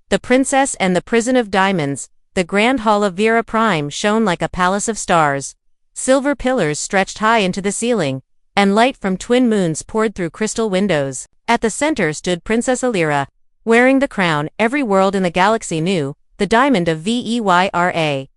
The Princess and the Prison of Diamonds. The grand hall of Veyra Prime shone like a palace of stars. Silver pillars stretched high into the ceiling, and light from twin moons poured through crystal windows. At the center stood Princess Alyra, wearing the crown every world in the galaxy knew, the diamond of Veyra.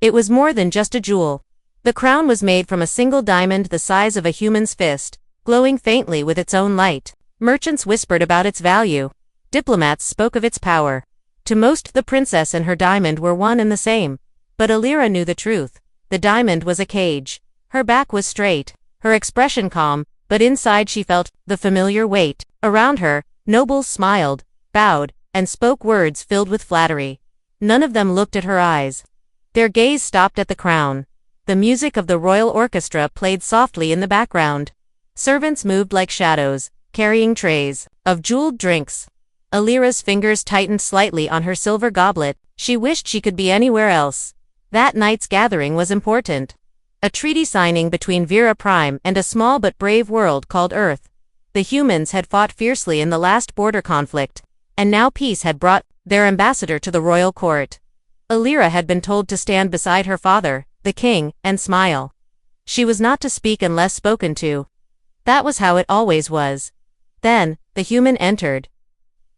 It was more than just a jewel. The crown was made from a single diamond the size of a human's fist, glowing faintly with its own light. Merchants whispered about its value. Diplomats spoke of its power. To most, the princess and her diamond were one and the same. But Alyra knew the truth. The diamond was a cage. Her back was straight, her expression calm, but inside she felt the familiar weight. Around her, nobles smiled, bowed, and spoke words filled with flattery. None of them looked at her eyes. Their gaze stopped at the crown. The music of the royal orchestra played softly in the background. Servants moved like shadows, carrying trays of jeweled drinks. Alyra's fingers tightened slightly on her silver goblet. She wished she could be anywhere else. That night's gathering was important. A treaty signing between Veyra Prime and a small but brave world called Earth. The humans had fought fiercely in the last border conflict, and now peace had brought their ambassador to the royal court. Alyra had been told to stand beside her father, the king, and smile. She was not to speak unless spoken to. That was how it always was. Then, the human entered.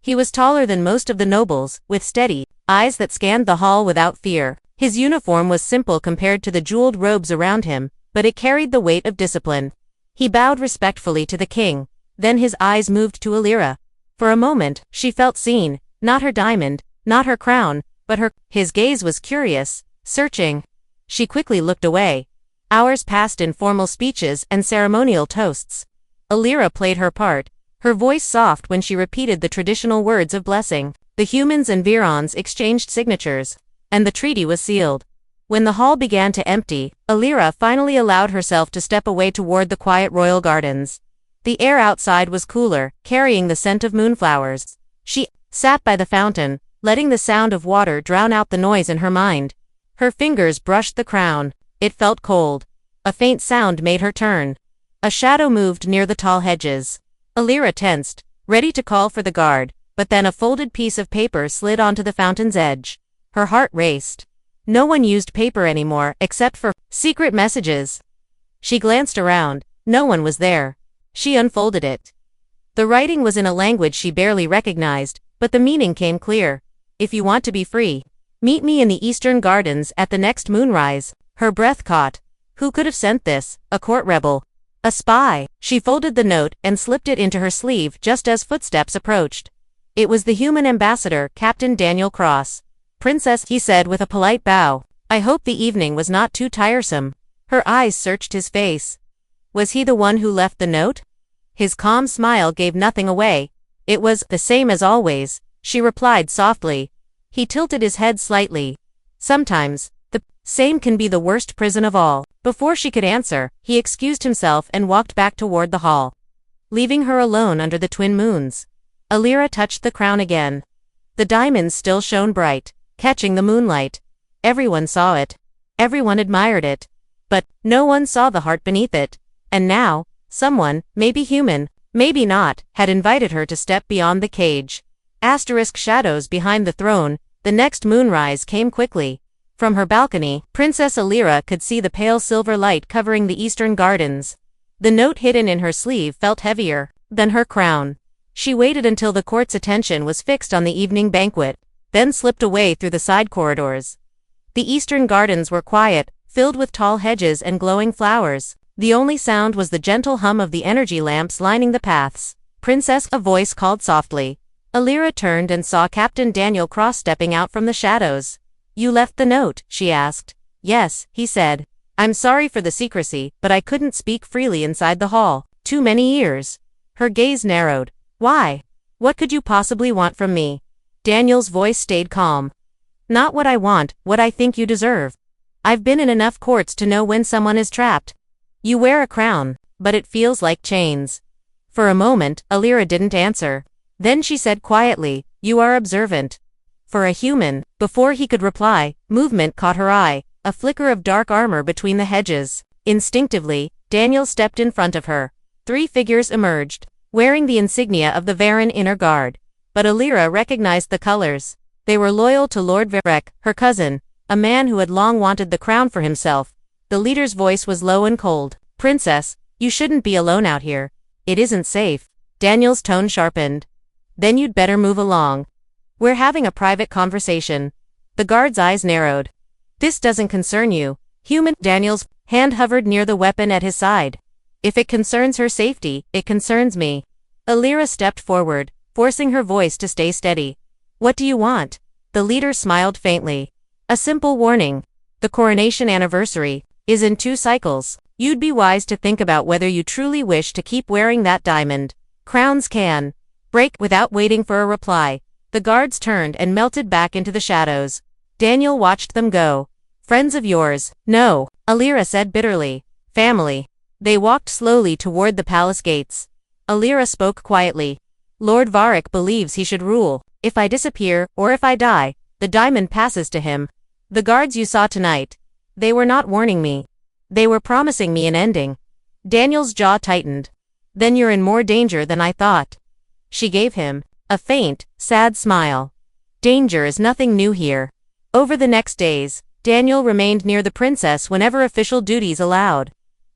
He was taller than most of the nobles, with steady eyes that scanned the hall without fear. His uniform was simple compared to the jeweled robes around him, but it carried the weight of discipline. He bowed respectfully to the king, then his eyes moved to Alyra. For a moment, she felt seen, not her diamond, not her crown, but her. His gaze was curious, searching. She quickly looked away. Hours passed in formal speeches and ceremonial toasts. Alyra played her part, her voice soft when she repeated the traditional words of blessing. The humans and Veyrons exchanged signatures, and the treaty was sealed. When the hall began to empty, Alyra finally allowed herself to step away toward the quiet royal gardens. The air outside was cooler, carrying the scent of moonflowers. She sat by the fountain, letting the sound of water drown out the noise in her mind. Her fingers brushed the crown. It felt cold. A faint sound made her turn. A shadow moved near the tall hedges. Alyra tensed, ready to call for the guard, but then a folded piece of paper slid onto the fountain's edge. Her heart raced. No one used paper anymore, except for secret messages. She glanced around. No one was there. She unfolded it. The writing was in a language she barely recognized, but the meaning came clear. If you want to be free, meet me in the Eastern Gardens at the next moonrise. Her breath caught. Who could have sent this? A court rebel? A spy? She folded the note and slipped it into her sleeve just as footsteps approached. It was the human ambassador, Captain Daniel Cross. Princess, he said with a polite bow. I hope the evening was not too tiresome. Her eyes searched his face. Was he the one who left the note? His calm smile gave nothing away. It was the same as always, she replied softly. He tilted his head slightly. Sometimes, the same can be the worst prison of all. Before she could answer, he excused himself and walked back toward the hall, leaving her alone under the twin moons. Alyra touched the crown again. The diamonds still shone bright, catching the moonlight. Everyone saw it. Everyone admired it. But no one saw the heart beneath it. And now, someone, maybe human, maybe not, had invited her to step beyond the cage. Asterisk shadows behind the throne. The next moonrise came quickly. From her balcony, Princess Alyra could see the pale silver light covering the eastern gardens. The note hidden in her sleeve felt heavier than her crown. She waited until the court's attention was fixed on the evening banquet, then slipped away through the side corridors. The eastern gardens were quiet, filled with tall hedges and glowing flowers. The only sound was the gentle hum of the energy lamps lining the paths. Princess, a voice called softly. Alyra turned and saw Captain Daniel Cross stepping out from the shadows. You left the note, she asked. Yes, he said. I'm sorry for the secrecy, but I couldn't speak freely inside the hall. Too many ears. Her gaze narrowed. Why? What could you possibly want from me? Daniel's voice stayed calm. Not what I want, what I think you deserve. I've been in enough courts to know when someone is trapped. You wear a crown, but it feels like chains. For a moment, Alyra didn't answer. Then she said quietly, you are observant. For a human, before he could reply, movement caught her eye, a flicker of dark armor between the hedges. Instinctively, Daniel stepped in front of her. 3 figures emerged, wearing the insignia of the Veyran inner guard. But Alyra recognized the colors. They were loyal to Lord Veyra, her cousin, a man who had long wanted the crown for himself. The leader's voice was low and cold. "Princess, you shouldn't be alone out here. It isn't safe." Daniel's tone sharpened. "Then you'd better move along. We're having a private conversation." The guard's eyes narrowed. "This doesn't concern you, human." Daniel's hand hovered near the weapon at his side. "If it concerns her safety, it concerns me." Alyra stepped forward, forcing her voice to stay steady. "What do you want?" The leader smiled faintly. "A simple warning. The coronation anniversary is in 2 cycles. You'd be wise to think about whether you truly wish to keep wearing that diamond. Crowns can break." Without waiting for a reply, the guards turned and melted back into the shadows. Daniel watched them go. "Friends of yours?" "No," Alyra said bitterly. "Family." They walked slowly toward the palace gates. Alyra spoke quietly. "Lord Veyra believes he should rule. If I disappear, or if I die, the diamond passes to him. The guards you saw tonight, they were not warning me. They were promising me an ending." Daniel's jaw tightened. "Then you're in more danger than I thought." She gave him a faint, sad smile. "Danger is nothing new here." Over the next days, Daniel remained near the princess whenever official duties allowed.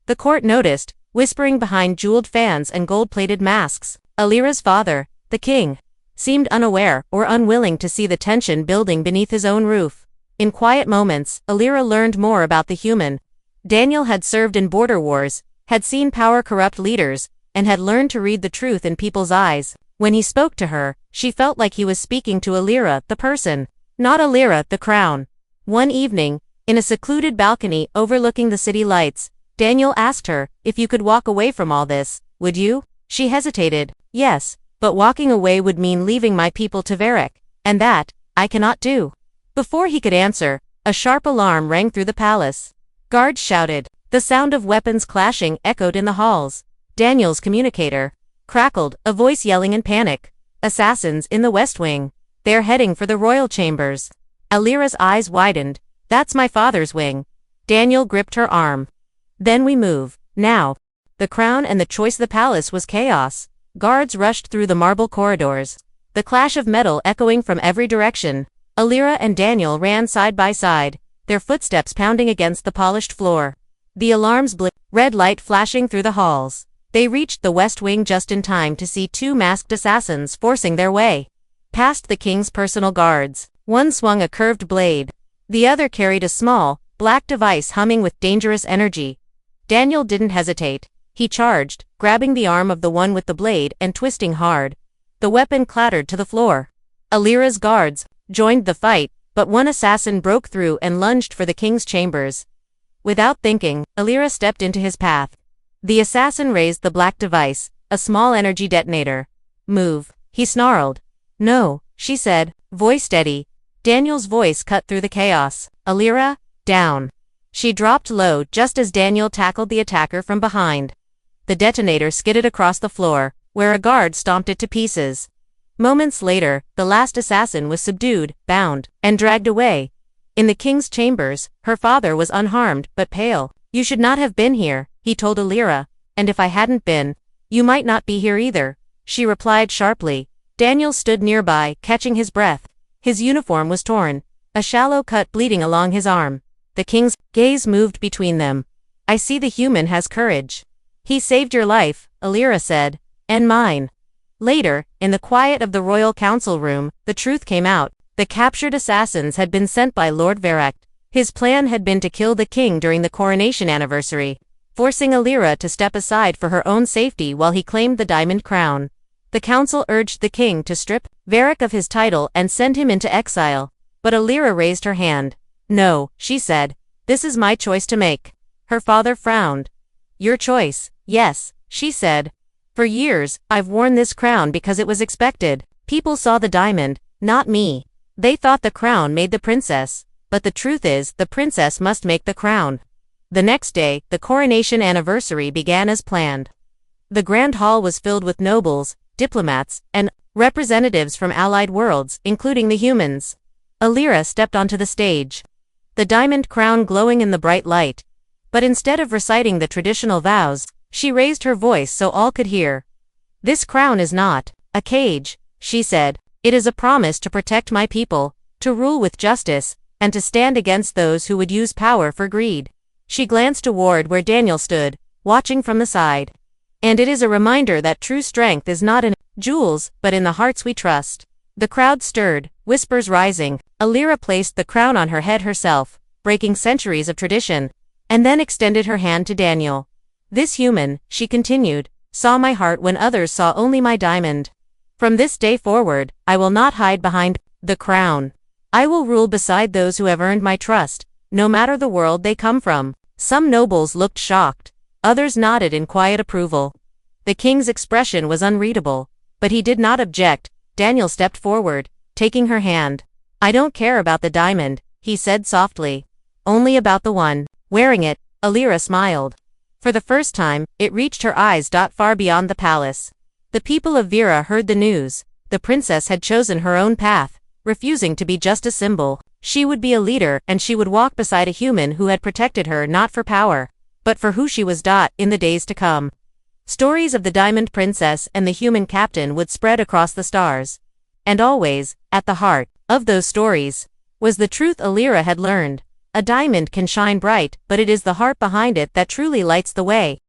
The court noticed, whispering behind jeweled fans and gold-plated masks. Alyra's father, the king, seemed unaware or unwilling to see the tension building beneath his own roof. In quiet moments, Alyra learned more about the human. Daniel had served in border wars, had seen power corrupt leaders, and had learned to read the truth in people's eyes. When he spoke to her, she felt like he was speaking to Alyra, the person, not Alyra, the crown. One evening, in a secluded balcony overlooking the city lights, Daniel asked her, "If you could walk away from all this, would you?" She hesitated. "Yes, but walking away would mean leaving my people to Veyra, and that, I cannot do." Before he could answer, a sharp alarm rang through the palace. Guards shouted. The sound of weapons clashing echoed in the halls. Daniel's communicator crackled, a voice yelling in panic. "Assassins in the West Wing. They're heading for the royal chambers." Alyra's eyes widened. "That's my father's wing." Daniel gripped her arm. "Then we move. Now." The crown and the choice of the palace was chaos. Guards rushed through the marble corridors, the clash of metal echoing from every direction. Alyra and Daniel ran side by side, their footsteps pounding against the polished floor. The alarms blinked, red light flashing through the halls. They reached the West Wing just in time to see 2 masked assassins forcing their way past the king's personal guards. One swung a curved blade. The other carried a small, black device humming with dangerous energy. Daniel didn't hesitate. He charged, grabbing the arm of the one with the blade and twisting hard. The weapon clattered to the floor. Alyra's guards joined the fight, but one assassin broke through and lunged for the king's chambers. Without thinking, Alyra stepped into his path. The assassin raised the black device, a small energy detonator. "Move," he snarled. "No," she said, voice steady. Daniel's voice cut through the chaos. "Alyra, down." She dropped low just as Daniel tackled the attacker from behind. The detonator skidded across the floor, where a guard stomped it to pieces. Moments later, the last assassin was subdued, bound, and dragged away. In the king's chambers, her father was unharmed but pale. "You should not have been here," he told Alyra, "and if I hadn't been, you might not be here either," she replied sharply. Daniel stood nearby, catching his breath. His uniform was torn, a shallow cut bleeding along his arm. The king's gaze moved between them. "I see the human has courage." "He saved your life," Alyra said, "and mine." Later, in the quiet of the royal council room, the truth came out. The captured assassins had been sent by Lord Veyra. His plan had been to kill the king during the coronation anniversary, forcing Alyra to step aside for her own safety while he claimed the diamond crown. The council urged the king to strip Veyra of his title and send him into exile, but Alyra raised her hand. "No," she said, "this is my choice to make." Her father frowned. "Your choice?" "Yes," she said. "For years, I've worn this crown because it was expected. People saw the diamond, not me. They thought the crown made the princess. But the truth is, the princess must make the crown." The next day, the coronation anniversary began as planned. The grand hall was filled with nobles, diplomats, and representatives from allied worlds, including the humans. Alyra stepped onto the stage, the diamond crown glowing in the bright light. But instead of reciting the traditional vows, she raised her voice so all could hear. "This crown is not a cage," she said. "It is a promise to protect my people, to rule with justice, and to stand against those who would use power for greed. She glanced toward where Daniel stood, watching from the side. And it is a reminder that true strength is not in jewels, but in the hearts we trust. The crowd stirred, whispers rising. Alyra placed the crown on her head herself, breaking centuries of tradition, and then extended her hand to Daniel. This human, she continued, saw my heart when others saw only my diamond. From this day forward, I will not hide behind the crown. I will rule beside those who have earned my trust, no matter the world they come from. Some nobles looked shocked. Others nodded in quiet approval. The king's expression was unreadable, but he did not object. Daniel stepped forward, taking her hand. I don't care about the diamond, he said softly. Only about the one. Wearing it, Alyra smiled. For the first time, it reached her eyes. Far beyond the palace. The people of Veyra heard the news. The princess had chosen her own path, refusing to be just a symbol. She would be a leader, and she would walk beside a human who had protected her not for power, but for who she was. In the days to come, stories of the Diamond Princess and the human captain would spread across the stars. And always, at the heart of those stories, was the truth Alyra had learned. A diamond can shine bright, but it is the heart behind it that truly lights the way.